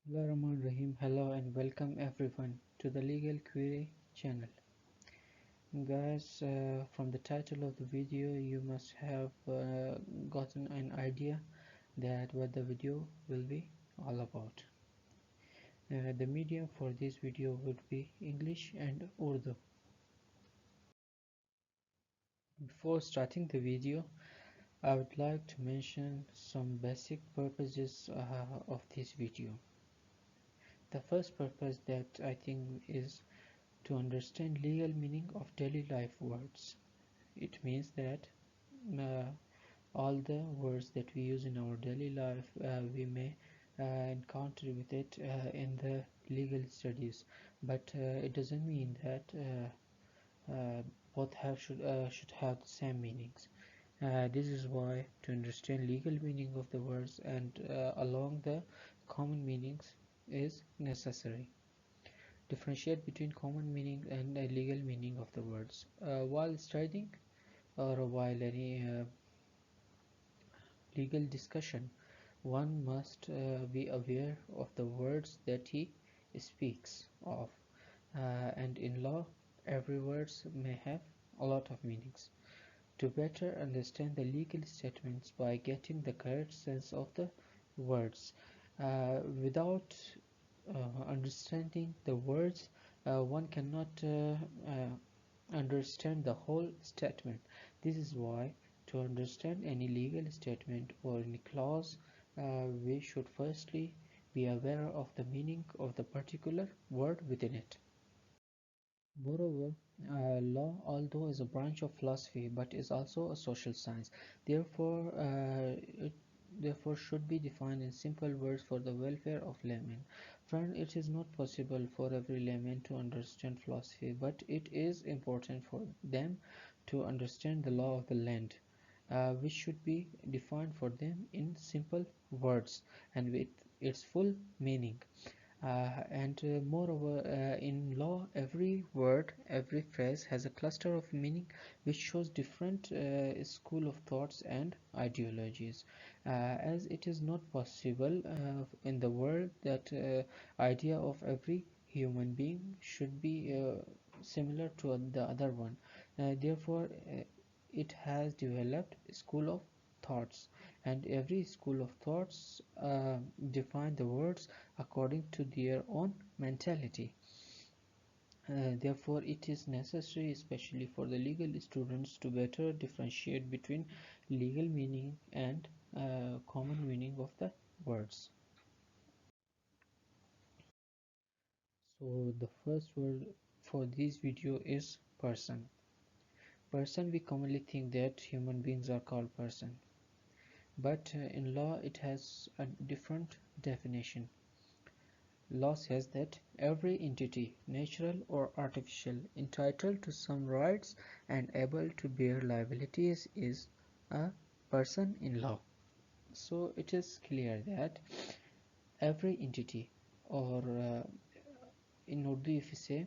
Bismillahirrahmanirrahim. Hello and welcome everyone to the Legal Query channel. Guys, from the title of the video, you must have gotten an idea that what the video will be all about. The medium for this video would be English and Urdu. Before starting the video, I would like to mention some basic purposes of this video. The first purpose that I think is to understand legal meaning of daily life words. It means that uh, all the words that we use in our daily life we may encounter with it in the legal studies, but it doesn't mean that both should have the same meanings. This is why to understand legal meaning of the words and along the common meanings is necessary. Differentiate between common meaning and legal meaning of the words. While studying or while any legal discussion, one must be aware of the words that he speaks of. And in law, every word may have a lot of meanings. To better understand the legal statements by getting the correct sense of the words, without understanding the words, one cannot understand the whole statement. This is why to understand any legal statement or any clause, we should firstly be aware of the meaning of the particular word within it. Moreover, law, although is a branch of philosophy, but is also a social science. Therefore, it therefore should be defined in simple words for the welfare of laymen. Friend, it is not possible for every layman to understand philosophy, but it is important for them to understand the law of the land, which should be defined for them in simple words and with its full meaning. And moreover, in law, every word, every phrase has a cluster of meaning which shows different school of thoughts and ideologies. As it is not possible in the world that idea of every human being should be similar to the other one. Therefore, it has developed school of thoughts, and every school of thoughts define the words according to their own mentality. Therefore, it is necessary, especially for the legal students, to better differentiate between legal meaning and common meaning of the words. So, the first word for this video is person. Person, we commonly think that human beings are called person, but in law it has a different definition. Law says that every entity, natural or artificial, entitled to some rights and able to bear liabilities is a person in law. So it is clear that every entity, or in Urdu if you say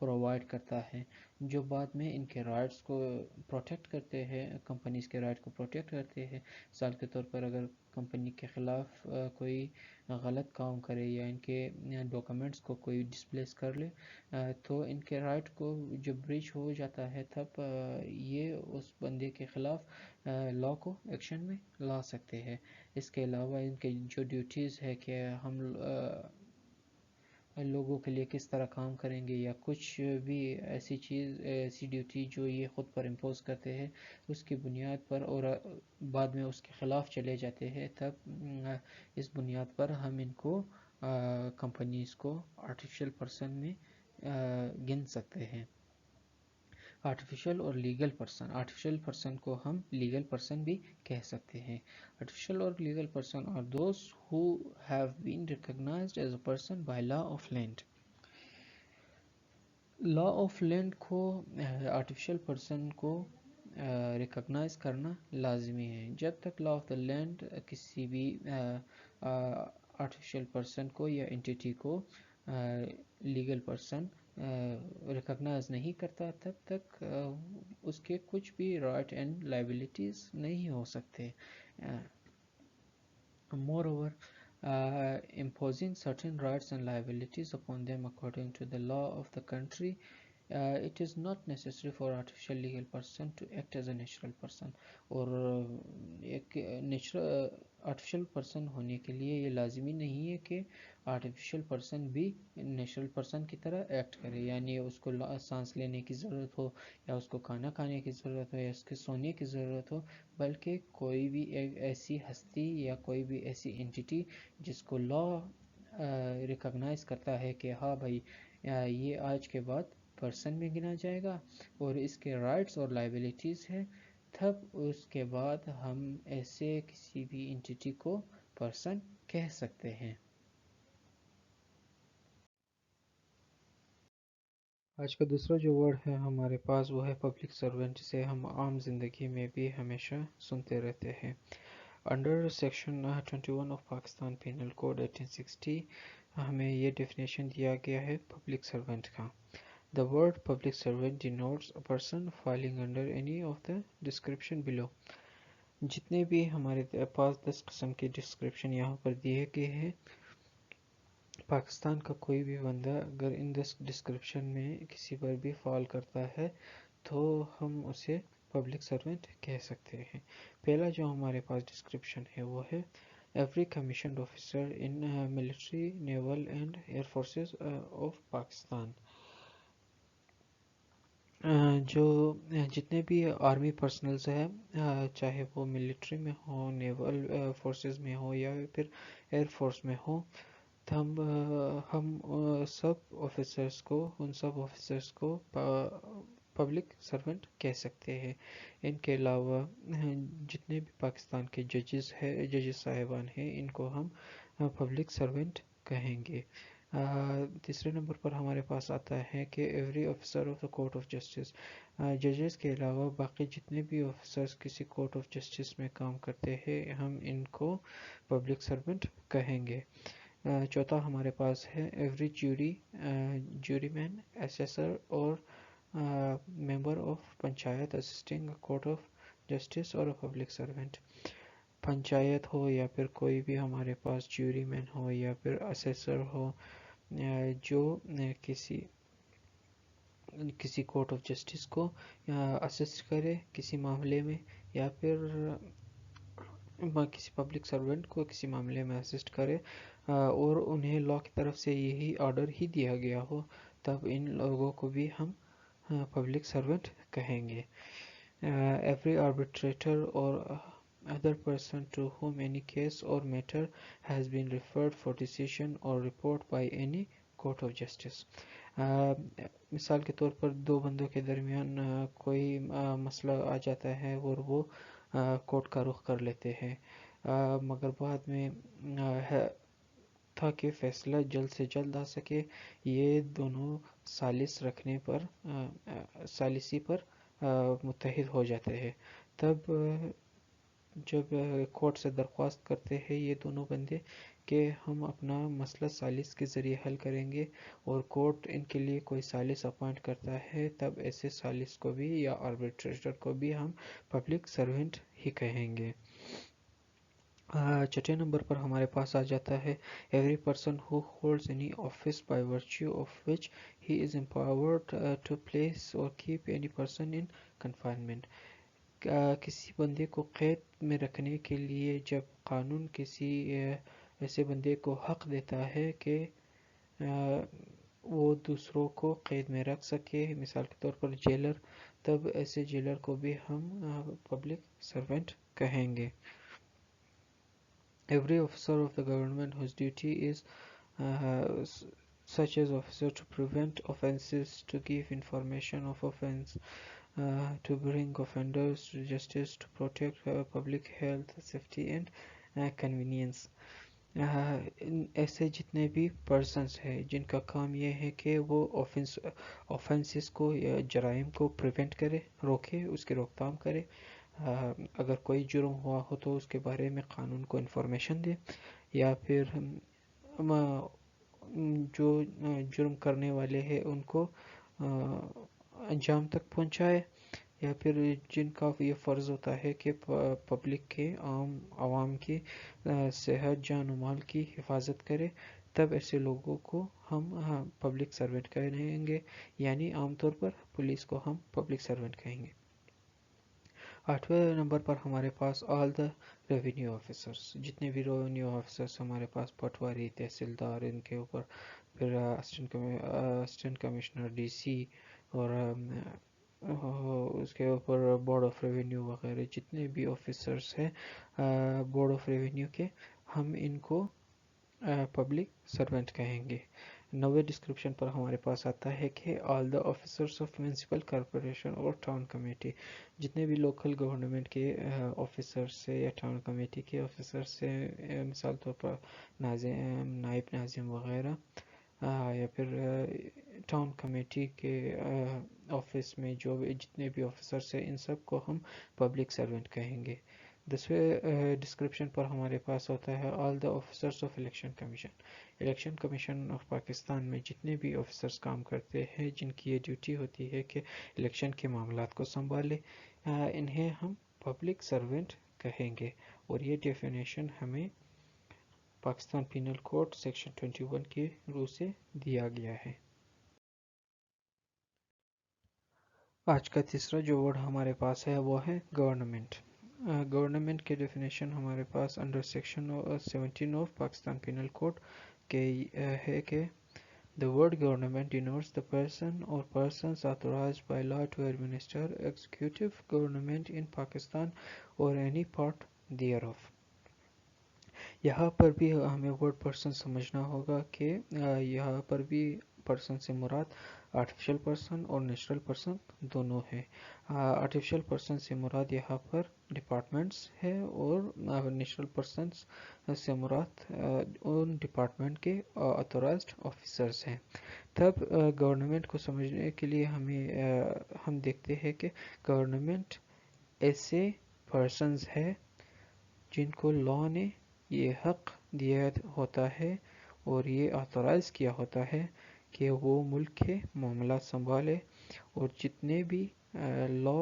provide کرتا ہے، جو بعد میں ان کے rights کو protect کرتے ہیں، companies کے رائٹ کو پروٹیکٹ کرتے ہیں۔ مثال کے طور پر اگر کمپنی کے خلاف کوئی غلط کام کرے یا ان کے ڈاکومنٹس کو کوئی ڈسپلیس کر لے تو ان کے رائٹ کو جو بریچ ہو جاتا ہے تب یہ اس بندے کے خلاف لا کو ایکشن میں لا سکتے ہیں۔ اس کے علاوہ ان کے جو ڈیوٹیز ہے کہ ہم لوگوں کے لیے کس طرح کام کریں گے یا کچھ بھی ایسی ڈیوٹی جو یہ خود پر امپوز کرتے ہیں اس کی بنیاد پر اور بعد میں اس کے خلاف چلے جاتے ہیں، تب اس بنیاد پر ہم ان کو کمپنیز کو آرٹیفیشل پرسن میں گن سکتے ہیں۔ آرٹیفیشل اور لیگل پرسن، آرٹیفیشل پرسن کو ہم لیگل پرسن بھی کہہ سکتے ہیں۔ آرٹیفیشل اور legal person are those who have been recognized as a person by law of land۔ Law of land کو آرٹیفیشل پرسن کو ریکگنائز کرنا لازمی ہے۔ جب تک لا آف دا لینڈ کسی بھی آرٹیفیشل پرسن کو یا انٹیٹی کو لیگل پرسن ریکگنائز نہیں کرتا تب تک اس کے کچھ بھی رائٹ اینڈ لائبلٹیز نہیں ہو سکتے۔ Moreover, imposing certain rights and liabilities upon them according to the law of the country, it is not necessary for artificial legal person to act as a natural person۔ اور ایک artificial person ہونے کے لیے یہ لازمی نہیں ہے کہ آرٹیفیشل پرسن بھی نیچرل پرسن کی طرح ایکٹ کرے، یعنی اس کو سانس لینے کی ضرورت ہو یا اس کو کھانا کھانے کی ضرورت ہو یا اس کے سونے کی ضرورت ہو، بلکہ کوئی بھی ایک ایسی ہستی یا کوئی بھی ایسی انٹیٹی جس کو لا ریکگنائز کرتا ہے کہ ہاں بھائی یہ آج کے بعد پرسن میں گنا جائے گا اور اس کے رائٹس اور لائبلٹیز ہیں، تب اس کے بعد ہم ایسے کسی بھی انٹیٹی کو پرسن کہہ سکتے ہیں۔ آج کا دوسرا جو ورڈ ہے ہمارے پاس وہ ہے پبلک سرونٹ، جسے ہم عام زندگی میں بھی ہمیشہ سنتے رہتے ہیں۔ Under section 21 of Pakistan penal code 1860 ہمیں یہ ڈیفینیشن دیا گیا ہے پبلک سرونٹ کا۔ The word public servant denotes a person falling under any of the description below۔ جتنے بھی ہمارے پاس 10 قسم کے ڈسکرپشن یہاں پر دیے گئے ہیں، پاکستان کا کوئی بھی بندہ اگر ان 10 ڈسکرپشن میں کسی پر بھی فال کرتا ہے تو ہم اسے پبلک سرونٹ کہہ سکتے ہیں۔ پہلا جو ہمارے پاس ڈسکرپشن ہے وہ ہے every commissioned officer in military, naval and air forces of Pakistan. جو جتنے بھی آرمی پرسنلز ہیں چاہے وہ ملٹری میں ہوں، نیول فورسز میں ہوں یا پھر ایئر فورس میں ہوں، ہم سب آفیسرز کو پبلک سرونٹ کہہ سکتے ہیں۔ ان کے علاوہ جتنے بھی پاکستان کے ججز صاحبان ہیں ان کو ہم پبلک سرونٹ کہیں گے۔ تیسرے نمبر پر ہمارے پاس آتا ہے کہ every officer of the court of justice. ججز کے علاوہ باقی جتنے بھی آفیسرز کسی کورٹ آف جسٹس میں کام کرتے ہیں ہم ان کو پبلک سرونٹ کہیں گے۔ چوتھا ہمارے پاس ہے ایوری جوری مین، ایسیسر اور member of panchayat assisting court of justice اور پبلک سرونٹ۔ پنچایت ہو یا پھر کوئی بھی ہمارے پاس جیوری مین ہو یا پھر اسیسر ہو جو کسی کورٹ آف جسٹس کو اسسٹ کرے کسی معاملے میں، یا پھر کسی پبلک سرونٹ کو کسی معاملے میں اسسٹ کرے اور انہیں لا کی طرف سے یہی آرڈر ہی دیا گیا ہو، تب ان لوگوں کو بھی ہم پبلک سرونٹ کہیں گے۔ ایوری آربیٹریٹر اور other person to whom any case or matter has been referred for decision or report by any court of justice۔ مثال کے طور پر دو بندوں کے درمیان کوئی مسئلہ آ جاتا ہے اور وہ کورٹ کا رخ کر لیتے ہیں، مگر بعد میں تاکہ فیصلہ جلد سے جلد آ سکے یہ دونوں ثالثی پر متحد ہو جاتے ہیں، تب جب کورٹ سے درخواست کرتے ہیں یہ دونوں بندے کہ ہم اپنا مسئلہ ثالث کے ذریعے حل کریں گے اور کورٹ ان کے لیے کوئی ثالث اپوائنٹ کرتا ہے، تب ایسے ثالث کو بھی یا آربیٹریٹر کو بھی ہم پبلک سرونٹ ہی کہیں گے۔ چھٹے نمبر پر ہمارے پاس آ جاتا ہے every person who holds any office by virtue of which he is empowered to place or keep any person in confinement. کسی بندے کو قید میں رکھنے کے لیے جب قانون کسی ایسے بندے کو حق دیتا ہے کہ وہ دوسروں کو قید میں رکھ سکے، مثال کے طور پر جیلر، تب ایسے جیلر کو بھی ہم پبلک سرونٹ کہیں گے۔ Every officer of the government whose duty is such as officer to prevent offences, to give information of offence, to bring offenders to justice, to protect public health, safety and convenience۔ ایسے جتنے بھی persons ہیں جن کا کام یہ ہے کہ وہ offences کو یا جرائم کو پریونٹ کرے، روکے، اس کی روک تھام کرے، اگر کوئی جرم ہوا ہو تو اس کے بارے میں قانون کو انفارمیشن دے، یا پھر جو جرم کرنے والے ہیں ان کو انجام تک پہنچائے، یا پھر جن کا یہ فرض ہوتا ہے کہ پبلک کے عوام کی صحت، جان و مال کی حفاظت کرے، تب ایسے لوگوں کو ہم پبلک سرونٹ کہیں گے، یعنی عام طور پر پولیس کو ہم پبلک سرونٹ کہیں گے۔ 8ویں نمبر پر ہمارے پاس آل دا ریونیو آفیسرس، جتنے بھی ریونیو آفیسرس ہمارے پاس، پٹواری، تحصیلدار، ان کے اوپر پھر اسسٹنٹ کمشنر، ڈی سی، اور اس کے اوپر بورڈ آف ریونیو وغیرہ جتنے بھی آفیسرس ہیں بورڈ آف ریونیو کے، ہم ان کو پبلک سرونٹ کہیں گے۔ 9ویں ڈسکرپشن پر ہمارے پاس آتا ہے کہ آل the officers of municipal corporation اور ٹاؤن کمیٹی، جتنے بھی لوکل گورنمنٹ کے آفیسرس سے یا ٹاؤن کمیٹی کے آفیسرس سے، مثال طور پر ناظم، نائب ناظم وغیرہ، یا پھر ٹاؤن کمیٹی کے آفس میں جو جتنے بھی آفیسرس ہیں، ان سب کو ہم پبلک سرونٹ کہیں گے۔ 10ویں ڈسکرپشن پر ہمارے پاس ہوتا ہے all the officers of election commission. Election commission of Pakistan میں جتنے بھی آفیسرس کام کرتے ہیں، جن کی یہ ڈیوٹی ہوتی ہے کہ الیکشن کے معاملات کو سنبھالے، انہیں ہم پبلک سرونٹ کہیں گے، اور یہ ڈیفینیشن ہمیں پاکستان پینل کوڈ سیکشن 21 کی روح سے دیا گیا ہے۔ آج کا تیسرا جو ورڈ ہمارے پاس ہے وہ ہے گورنمنٹ۔ گورنمنٹ کے ڈیفینیشن ہمارے پاس under section 17 of Pakistan penal code کے ہے کہ the word government denotes the person or persons authorized by law to administer executive government in Pakistan or any part thereof۔ یہاں پر بھی ہمیں ورڈ پرسن سمجھنا ہوگا کہ یہاں پر بھی پرسن سے مراد آرٹیفیشل پرسن اور نیچرل پرسن دونوں ہے۔ آرٹیفیشل پرسن سے مراد یہاں پر ڈپارٹمنٹس ہے، اور نیچرل پرسنس سے مراد ان ڈپارٹمنٹ کے آتھورائزڈ آفیسرز ہیں۔ تب گورنمنٹ کو سمجھنے کے لیے ہم دیکھتے ہیں کہ گورنمنٹ ایسے پرسنز ہے جن کو لا نے یہ حق دیا ہوتا ہے اور یہ آتھورائز کیا ہوتا ہے کہ وہ ملک کے معاملات سنبھالے، اور جتنے بھی لا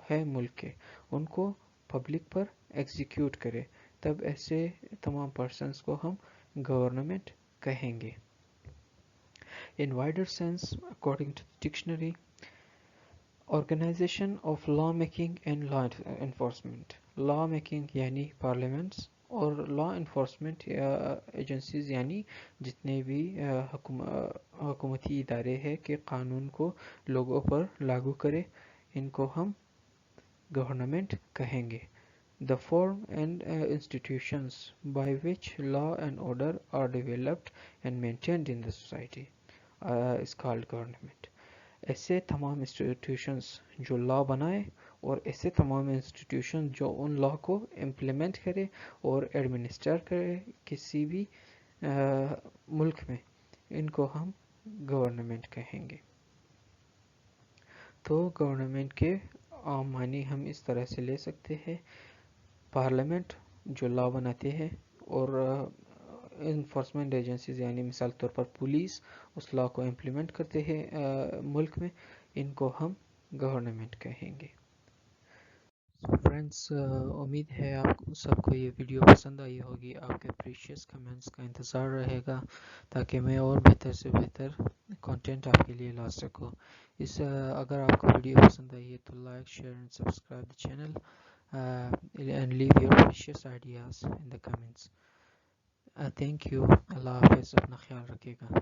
ہے ملک کے ان کو پبلک پر ایگزیکیوٹ کرے، تب ایسے تمام پرسنز کو ہم گورنمنٹ کہیں گے۔ In wider sense, according to the dictionary, organization of law making and law enforcement۔ law making یعنی پارلیمنٹس، اور لا انفورسمنٹ یا ایجنسیز یعنی جتنے بھی حکومتی ادارے ہیں کہ قانون کو لوگوں پر لاگو کرے، ان کو ہم گورنمنٹ کہیں گے۔ The form and institutions by which law and order are developed and maintained in the society is called government۔ ایسے تمام انسٹیٹیوشنز جو لا بنائے، اور ایسے تمام انسٹیٹیوشن جو ان لا کو امپلیمنٹ کرے اور ایڈمنسٹر کرے کسی بھی ملک میں، ان کو ہم گورنمنٹ کہیں گے۔ تو گورنمنٹ کے عام معنی ہم اس طرح سے لے سکتے ہیں: پارلیمنٹ جو لا بناتے ہیں، اور انفورسمنٹ ایجنسیز یعنی مثال طور پر پولیس اس لا کو امپلیمنٹ کرتے ہیں ملک میں، ان کو ہم گورنمنٹ کہیں گے. فرینڈس، امید ہے آپ سب کو یہ ویڈیو پسند آئی ہوگی. آپ کے پریشیس کمنٹس کا انتظار رہے گا تاکہ میں اور بہتر سے بہتر کنٹینٹ آپ کے لیے لا سکوں. اگر آپ کو ویڈیو پسند آئی ہے تو like, share and subscribe the channel and leave your precious ideas in the comments. Thank you. اللہ حافظ. اپنا خیال رکھیے گا.